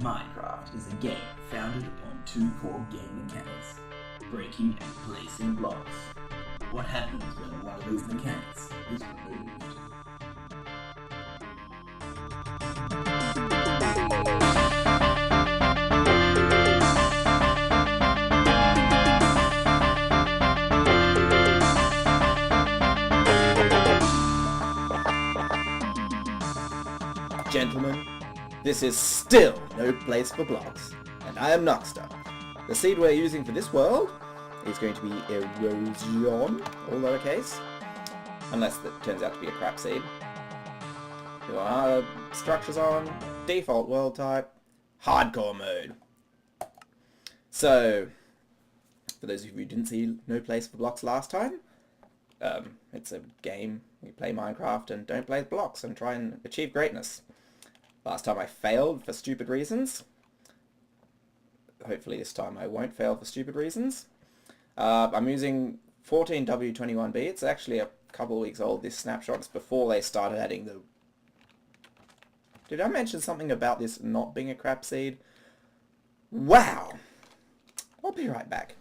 Minecraft is a game founded upon two core game mechanics, breaking and placing blocks. What happens when one of these mechanics is removed? Gentlemen, this is still no place for blocks, and I am Noxstar. The seed we're using for this world is going to be erosion, all lowercase, unless that turns out to be a crap seed. Our structures on default world type, hardcore mode. So, for those of you who didn't see No Place for Blocks last time, it's a game, we play Minecraft and don't play blocks and try and achieve greatness. Last time I failed for stupid reasons. Hopefully this time I won't fail for stupid reasons. I'm using 14W21B. It's actually a couple of weeks old, this snapshot. It's before they started adding the... Did I mention something about this not being a crap seed? Wow! I'll be right back.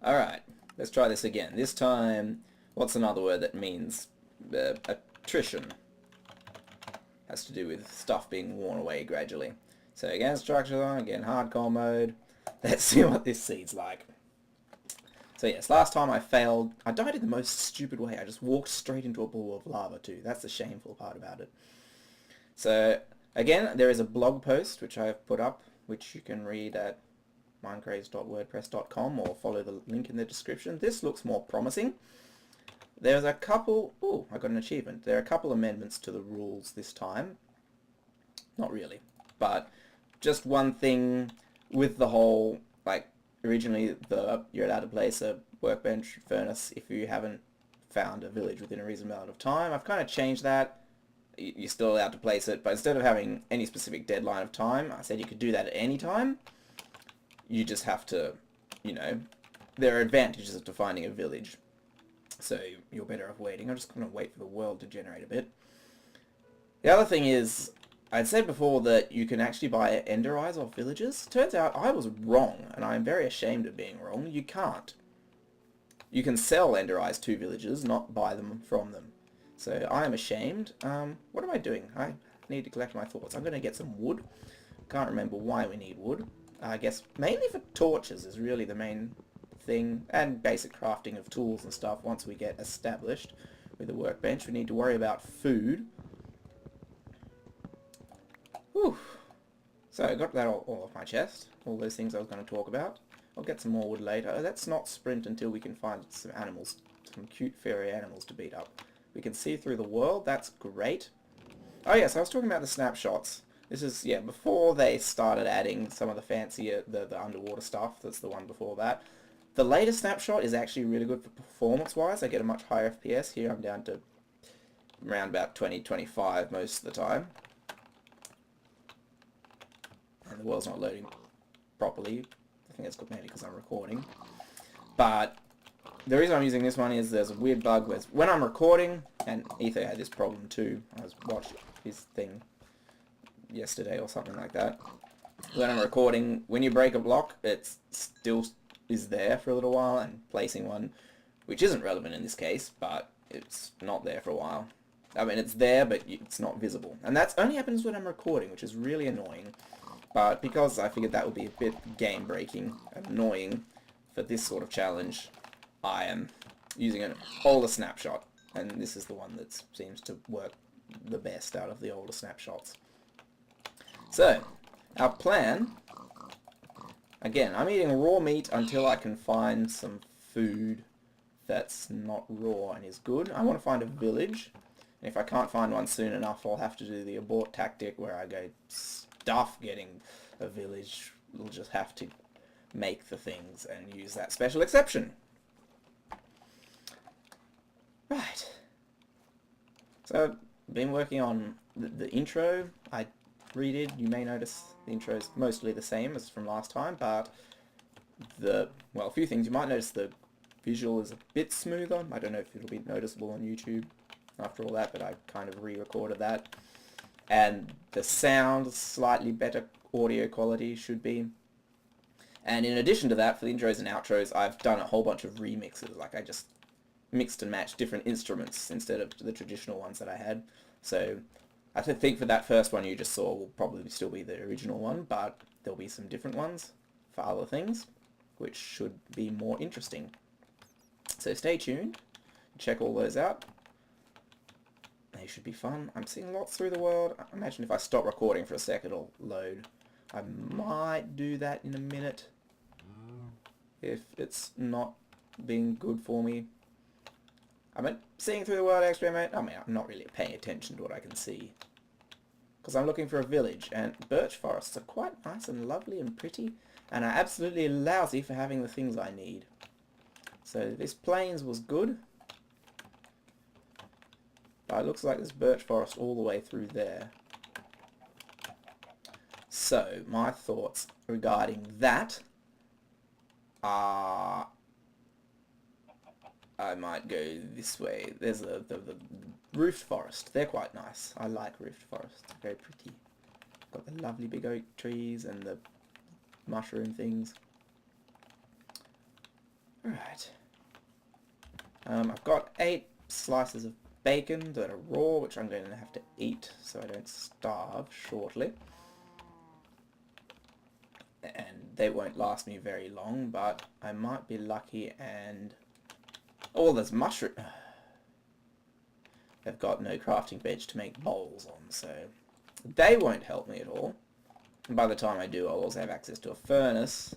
Alright, let's try this again. This time, what's another word that means attrition? Has to do with stuff being worn away gradually. So again, structure on, again, hardcore mode. Let's see what this seed's like. So yes, last time I failed. I died in the most stupid way. I just walked straight into a ball of lava too. That's the shameful part about it. So again, there is a blog post which I have put up, which you can read at mindcraze.wordpress.com or follow the link in the description. This looks more promising. There's a couple... Oh, I got an achievement. There are a couple amendments to the rules this time. Not really. But just one thing with the whole... Like, originally you're allowed to place a workbench furnace if you haven't found a village within a reasonable amount of time. I've kind of changed that. You're still allowed to place it, but instead of having any specific deadline of time, I said you could do that at any time. You just have to, you know... There are advantages to finding a village. So you're better off waiting. I'm just going to wait for the world to generate a bit. The other thing is, I'd said before that you can actually buy ender eyes off villagers. Turns out I was wrong, and I'm very ashamed of being wrong. You can't. You can sell ender eyes to villagers, not buy them from them. So I am ashamed. What am I doing? I need to collect my thoughts. I'm going to get some wood. Can't remember why we need wood. I guess mainly for torches is really the main thing, and basic crafting of tools and stuff. Once we get established with a workbench, we need to worry about food. Whew. So I got that all off my chest, all those things I was going to talk about. I'll get some more wood later. Let's not sprint until we can find some animals, some cute fairy animals to beat up. We can see through the world, that's great. Oh yes, I was talking about the snapshots. This is, yeah, before they started adding some of the fancier, the underwater stuff. That's the one before that. The latest snapshot is actually really good for performance-wise. I get a much higher FPS. Here I'm down to around about 20-25 most of the time. And the world's not loading properly. I think that's mainly because I'm recording. But the reason I'm using this one is there's a weird bug where when I'm recording, and Etho had this problem too. I was watching his thing yesterday or something like that. When I'm recording, when you break a block, it's still is there for a little while, and placing one, which isn't relevant in this case, but it's not there for a while. I mean, it's there, but it's not visible. And that only happens when I'm recording, which is really annoying. But because I figured that would be a bit game-breaking and annoying for this sort of challenge, I am using an older snapshot, and this is the one that seems to work the best out of the older snapshots. So, our plan... Again, I'm eating raw meat until I can find some food that's not raw and is good. I want to find a village. And if I can't find one soon enough, I'll have to do the abort tactic where I go stuff getting a village. We'll just have to make the things and use that special exception. Right. So, I've been working on the intro. I redid. You may notice the intro is mostly the same as from last time, but a few things. You might notice the visual is a bit smoother. I don't know if it'll be noticeable on YouTube after all that, but I kind of re-recorded that. And the sound is slightly better audio quality should be. And in addition to that, for the intros and outros, I've done a whole bunch of remixes. Like, I just mixed and matched different instruments instead of the traditional ones that I had. So I think for that first one you just saw will probably still be the original one, but there'll be some different ones for other things, which should be more interesting. So stay tuned, check all those out. They should be fun. I'm seeing lots through the world. I imagine if I stop recording for a sec it'll load. I might do that in a minute if it's not being good for me. I'm seeing through the world experiment. I mean, I'm not really paying attention to what I can see, because I'm looking for a village, and birch forests are quite nice and lovely and pretty, and are absolutely lousy for having the things I need. So this plains was good, but it looks like there's birch forest all the way through there. So my thoughts regarding that are, I might go this way. There's the roofed forest. They're quite nice. I like roofed forests. Very pretty. Got the lovely big oak trees and the mushroom things. Alright. I've got 8 slices of bacon that are raw, which I'm going to have to eat so I don't starve shortly. And they won't last me very long, but I might be lucky and... Oh, there's mushroom. They've got no crafting bench to make bowls on, so they won't help me at all. And by the time I do, I'll also have access to a furnace,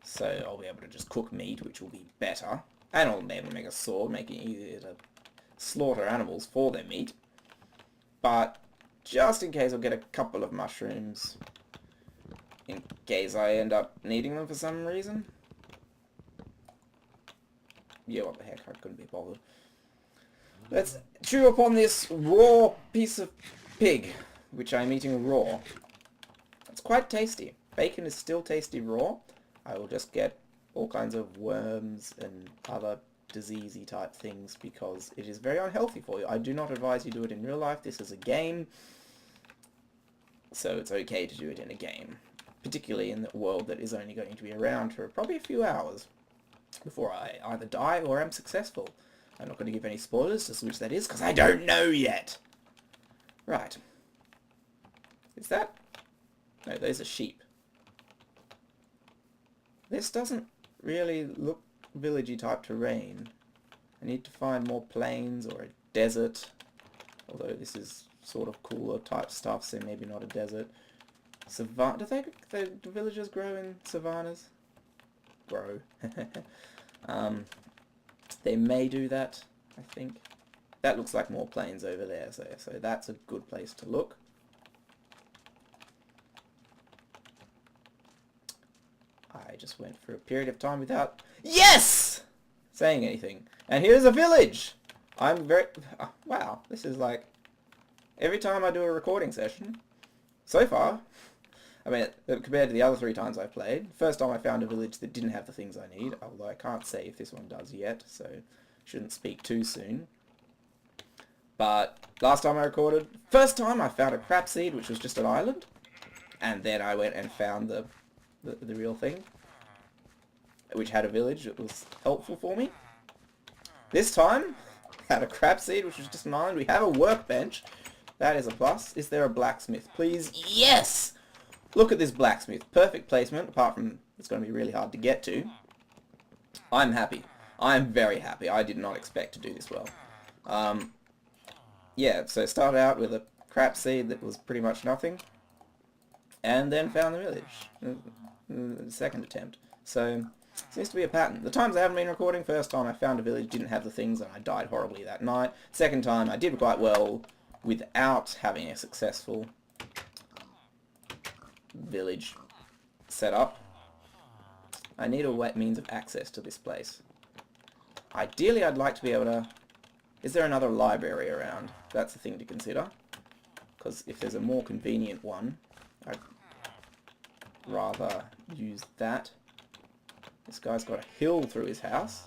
so I'll be able to just cook meat, which will be better. And I'll be able to make a sword, making it easier to slaughter animals for their meat. But just in case, I'll get a couple of mushrooms, in case I end up needing them for some reason. Yeah, what the heck, I couldn't be bothered. Let's chew upon this raw piece of pig, which I'm eating raw. It's quite tasty. Bacon is still tasty raw. I will just get all kinds of worms and other diseasey type things because it is very unhealthy for you. I do not advise you do it in real life. This is a game, so it's okay to do it in a game, particularly in the world that is only going to be around for probably a few hours before I either die or am successful. I'm not going to give any spoilers as to which that is, because I don't know yet. Right. Is that... No, those are sheep. This doesn't really look villagey type terrain. I need to find more plains or a desert, although this is sort of cooler type stuff, so maybe not a desert. Do the villagers grow in savannas? Grow. They may do that, I think. That looks like more plains over there, so that's a good place to look. I just went for a period of time without... Yes! Saying anything. And here's a village! I'm very... wow, this is like... Every time I do a recording session, so far... I mean, compared to the other 3 times I've played, first time I found a village that didn't have the things I need, although I can't say if this one does yet, so shouldn't speak too soon. But last time I recorded, first time I found a crap seed, which was just an island, and then I went and found the real thing, which had a village that was helpful for me. This time, had a crap seed, which was just an island. We have a workbench. That is a plus. Is there a blacksmith? Please, yes! Look at this blacksmith. Perfect placement, apart from it's going to be really hard to get to. I'm happy. I'm very happy. I did not expect to do this well. Yeah, so started out with a crap seed that was pretty much nothing, and then found the village. Second attempt. So, seems to be a pattern. The times I haven't been recording, first time I found a village, didn't have the things, and I died horribly that night. Second time I did quite well without having a successful village set up. I need a means of access to this place. Ideally I'd like to be able to... Is there another library around? That's the thing to consider. Because if there's a more convenient one, I'd rather use that. This guy's got a hill through his house.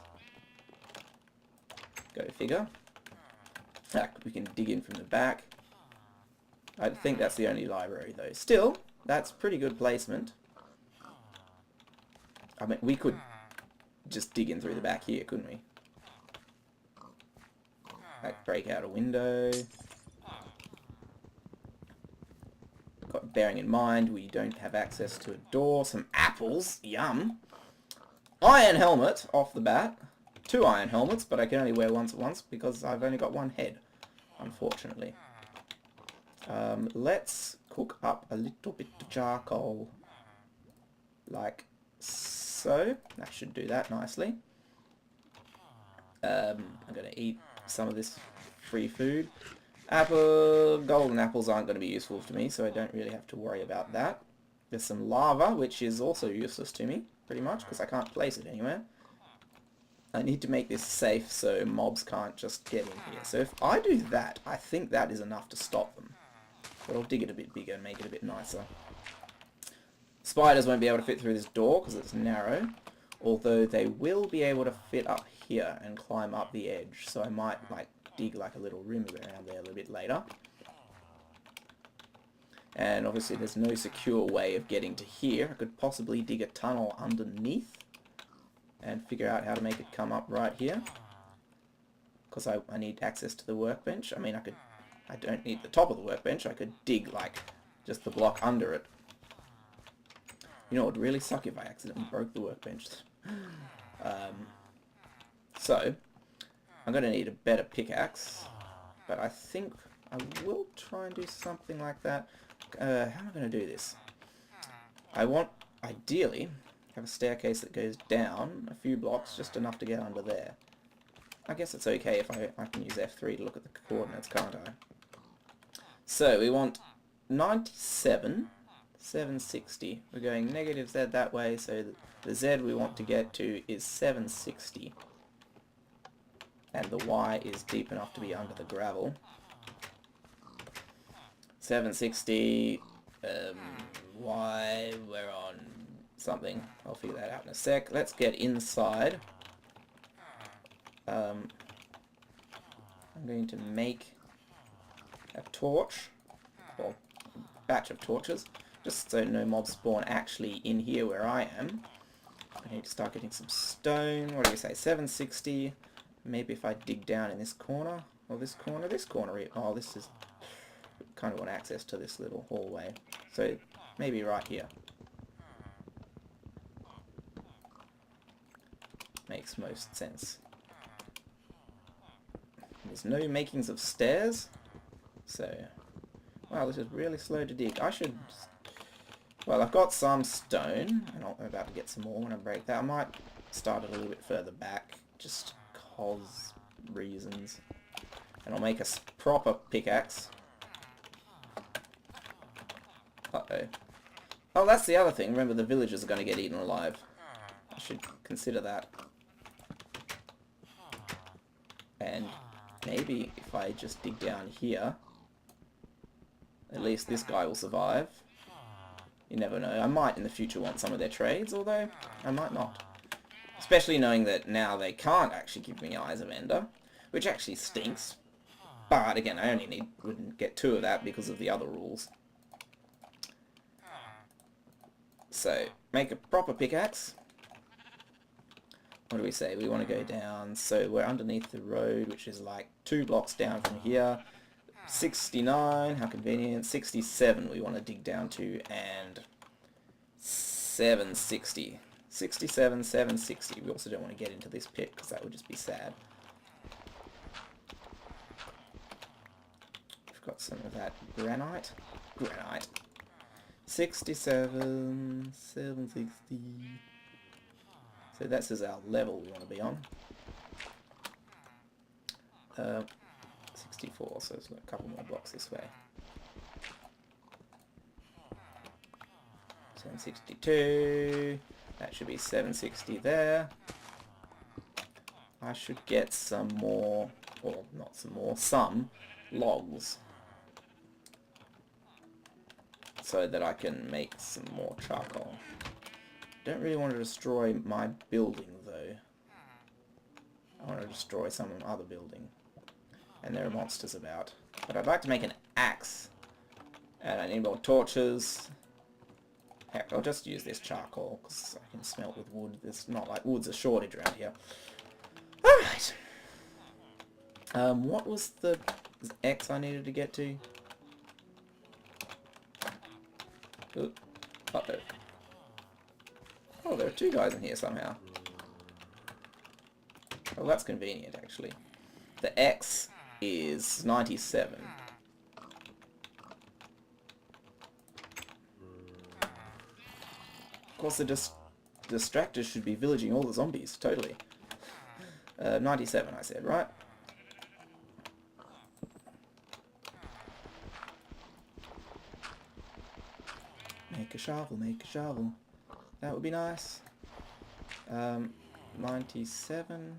Go figure. We can dig in from the back. I think that's the only library though. Still, That's pretty good placement. I mean, we could just dig in through the back here, couldn't we? Like, break out a window. Bearing in mind, we don't have access to a door. Some apples. Yum. Iron helmet off the bat. 2 iron helmets, but I can only wear once at once because I've only got 1 head, unfortunately. Let's cook up a little bit of charcoal. Like so. That should do that nicely. I'm going to eat some of this free food. Golden apples aren't going to be useful to me, so I don't really have to worry about that. There's some lava, which is also useless to me, pretty much, because I can't place it anywhere. I need to make this safe so mobs can't just get in here. So if I do that, I think that is enough to stop them. But I'll dig it a bit bigger and make it a bit nicer. Spiders won't be able to fit through this door because it's narrow, although they will be able to fit up here and climb up the edge. So I might like dig like a little rim around there a little bit later. And obviously there's no secure way of getting to here. I could possibly dig a tunnel underneath and figure out how to make it come up right here. Because I need access to the workbench. I mean, I don't need the top of the workbench. I could dig like just the block under it. You know, it would really suck if I accidentally broke the workbench. So, I'm going to need a better pickaxe. But I think I will try and do something like that. How am I going to do this? I want, ideally, have a staircase that goes down a few blocks, just enough to get under there. I guess it's okay if I can use F3 to look at the coordinates, can't I? So, we want 97, 760. We're going negative Z that way, so the Z we want to get to is 760. And the Y is deep enough to be under the gravel. 760, Y, we're on something. I'll figure that out in a sec. Let's get inside. I'm going to make a torch, or batch of torches, just so no mobs spawn actually in here where I am. I need to start getting some stone. What do you say, 760? Maybe if I dig down in this corner, or this corner, oh, this is, kind of want access to this little hallway, so maybe right here. Makes most sense. There's no makings of stairs, so, wow, this is really slow to dig. I should, well, I've got some stone, and I'm about to get some more when I break that. I might start it a little bit further back, just cause reasons. And I'll make a proper pickaxe. Uh-oh. Oh, that's the other thing. Remember, the villagers are going to get eaten alive. I should consider that. And maybe if I just dig down here, at least this guy will survive. You never know. I might in the future want some of their trades, although I might not. Especially knowing that now they can't actually give me Eyes of Ender, which actually stinks. But again, I only wouldn't get 2 of that because of the other rules. So, make a proper pickaxe. What do we say? We want to go down, so we're underneath the road, which is like 2 blocks down from here. 69, how convenient. 67 we want to dig down to, and 760. 67, 760. We also don't want to get into this pit, because that would just be sad. We've got some of that granite. 67, 760. So this is our level we want to be on. 64, so it's a couple more blocks this way. 762. That should be 760 there. I should get some more, or not some more, some logs. So that I can make some more charcoal. Don't really want to destroy my building though. I want to destroy some other building. And there are monsters about. But I'd like to make an axe. And I need more torches. Heck, I'll just use this charcoal, because I can smelt with wood. It's not like wood's a shortage around here. Alright. What was the X I needed to get to? Uh-oh. Oh, there are two guys in here somehow. Well, that's convenient, actually. The X is 97. Of course, the distractors should be villaging all the zombies, totally. 97, I said, right? Make a shovel, make a shovel. That would be nice. 97.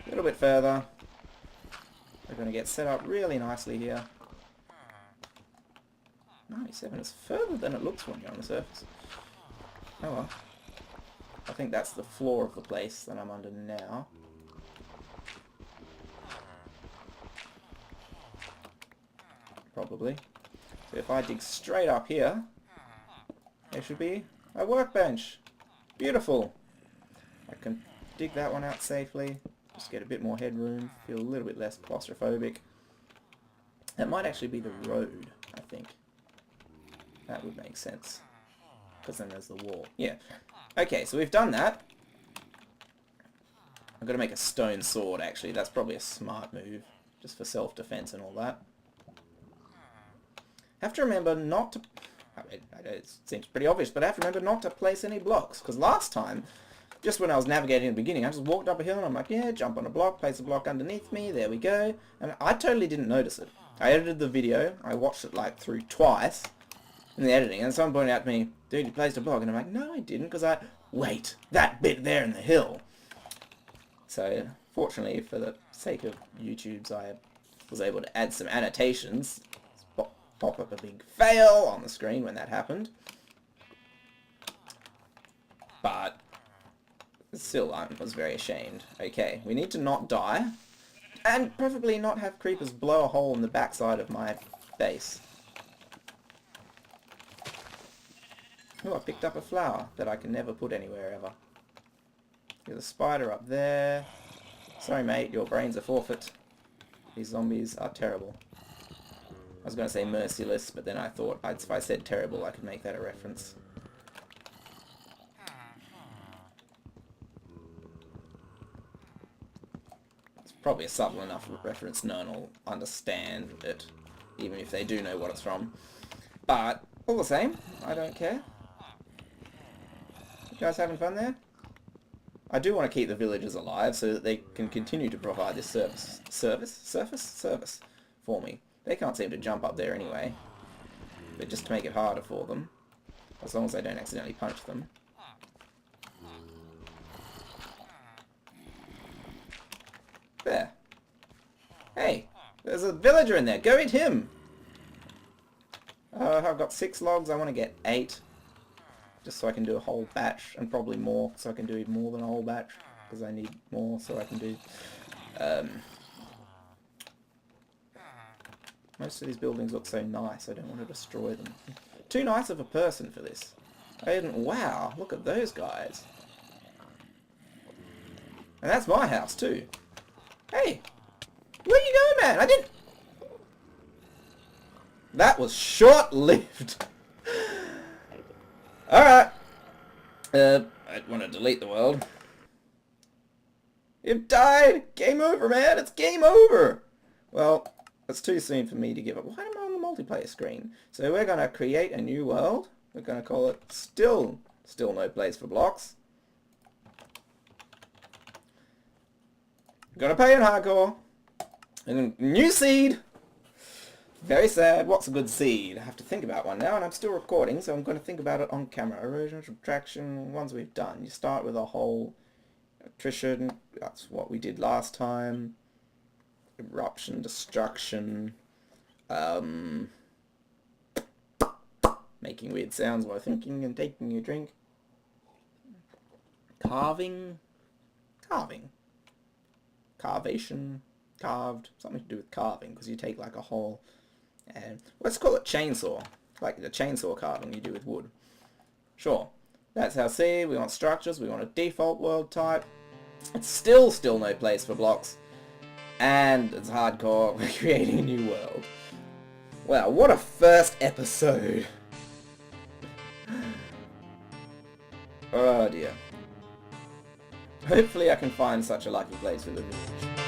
A little bit further. We're going to get set up really nicely here. 97 is further than it looks when you're on the surface. Oh well. I think that's the floor of the place that I'm under now. Probably. So if I dig straight up here, there should be a workbench. Beautiful. I can dig that one out safely. Just get a bit more headroom. Feel a little bit less claustrophobic. That might actually be the road, I think. That would make sense. Because then there's the wall. Yeah. Okay, so we've done that. I've got to make a stone sword, actually. That's probably a smart move. Just for self-defense and all that. Have to remember not to... I know it seems pretty obvious, but I have to remember not to place any blocks. Because last time, just when I was navigating in the beginning, I just walked up a hill and I'm like, yeah, jump on a block, place a block underneath me, there we go. And I totally didn't notice it. I edited the video, I watched it like through twice in the editing, and someone pointed out to me, dude, you placed a block. And I'm like, no, I didn't, because wait, that bit there in the hill. So, fortunately, for the sake of YouTube's, I was able to add some annotations. Pop up a big fail on the screen when that happened. But still, I was very ashamed. Okay, we need to not die. And preferably not have creepers blow a hole in the backside of my base. Oh, I picked up a flower that I can never put anywhere ever. There's a spider up there. Sorry mate, your brains are forfeit. These zombies are terrible. I was going to say merciless, but then I thought if I said terrible, I could make that a reference. It's probably a subtle enough reference no one will understand it, even if they do know what it's from. But, all the same, I don't care. You guys having fun there? I do want to keep the villagers alive so that they can continue to provide this service for me. They can't seem to jump up there anyway. But just to make it harder for them. As long as I don't accidentally punch them. There. Hey! There's a villager in there! Go eat him! I've got 6 logs. I want to get 8. Just so I can do a whole batch. And probably more. So I can do even more than a whole batch. Because I need more so I can do... Most of these buildings look so nice, I don't want to destroy them. Too nice of a person for this. I didn't... Wow, look at those guys. And that's my house too. Hey! Where you going, man? I didn't... That was short-lived. Alright. I want to delete the world. You've died! Game over, man! It's game over! Well... It's too soon for me to give up. Why am I on the multiplayer screen? So we're going to create a new world. We're going to call it Still No Place for Blocks. Gonna pay in hardcore. And new seed! Very sad. What's a good seed? I have to think about one now, and I'm still recording, so I'm going to think about it on camera. Erosion, subtraction, ones we've done. You start with a whole attrition. That's what we did last time. Eruption, destruction, making weird sounds while thinking and taking a drink. Carving, carvation, carved, something to do with carving, because you take like a whole, and let's call it chainsaw. like the chainsaw carving you do with wood. Sure, that's how C. We want structures, we want a default world type. It's still no place for blocks. And it's hardcore, we're creating a new world. Wow, what a first episode. Oh dear. Hopefully I can find such a lucky place for the village.